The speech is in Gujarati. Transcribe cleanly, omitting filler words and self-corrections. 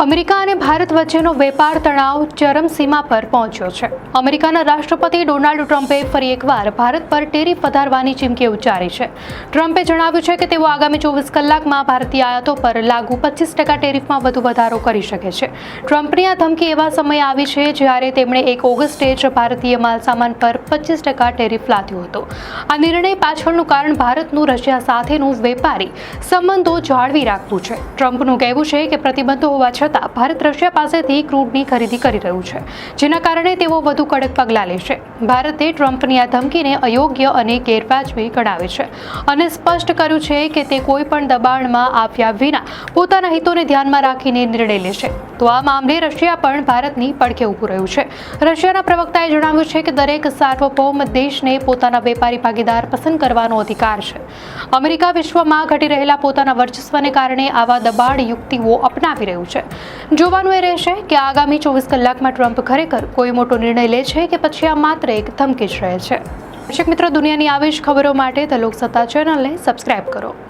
અમેરિકા અને ભારત વચ્ચેનો વેપાર તણાવ ચરમસીમા પર પહોંચ્યો છે. અમેરિકાના રાષ્ટ્રપતિ ડોનાલ્ડ ટ્રમ્પે ફરી એકવાર ભારત પર ટેરિફ વધારવાની ચીમકી ઉચ્ચારી છે. ટ્રમ્પે જણાવ્યું છે કે તેઓ આગામી 24 કલાકમાં ભારતીય આયાતો પર લાગુ 25% ટેરિફમાં વધુ વધારો કરી શકે છે. ટ્રમ્પની આ ધમકી એવા સમયે આવી છે જ્યારે તેમણે 1 ઓગસ્ટે જ ભારતીય માલસામાન પર 25% ટેરિફ લાદ્યો હતો. આ નિર્ણય પાછળનું કારણ ભારતનું રશિયા સાથેનું વેપારી સંબંધો જાળવી રાખવું છે. ટ્રમ્પનું કહેવું છે કે પ્રતિબંધો હોવા છતાં ભારત રશિયા પાસેથી ક્રૂડની ખરીદી કરી રહ્યું છે, જેના કારણે તેઓ વધુ કડક પગલાં લેશે. ભારતે ટ્રમ્પની આ ધમકીને અયોગ્ય અને ગેરવાજબી ગણાવી છે અને સ્પષ્ટ કર્યું છે કે તે કોઈ પણ દબાણમાં આવ્યા વિના પોતાના હિતોને ધ્યાનમાં રાખીને નિર્ણય લેશે. તો આ મામલે રશિયા પણ ભારતની પડખે ઊભું રહ્યું છે. રશિયાના પ્રવક્તાએ જણાવ્યું છે કે દરેક સાર્વભૌમ દેશને પોતાના વેપારી ભાગીદાર પસંદ કરવાનો અધિકાર છે. અમેરિકા વિશ્વમાં ઘટી રહેલા પોતાના વર્ચસ્વને કારણે આવા દબાણ યુક્તિઓ અપનાવી રહ્યું છે. જોવાનું એ રહેશે કે આગામી 24 કલાકમાં ટ્રમ્પ ખરેખર કોઈ મોટો નિર્ણય લે છે કે પછી આ માત્ર એક ધમકી જ રહે છે. દર્શક મિત્રો, દુનિયાની આવી જ ખબરો માટે ધ લોકસત્તા ચેનલને સબસ્ક્રાઇબ કરો.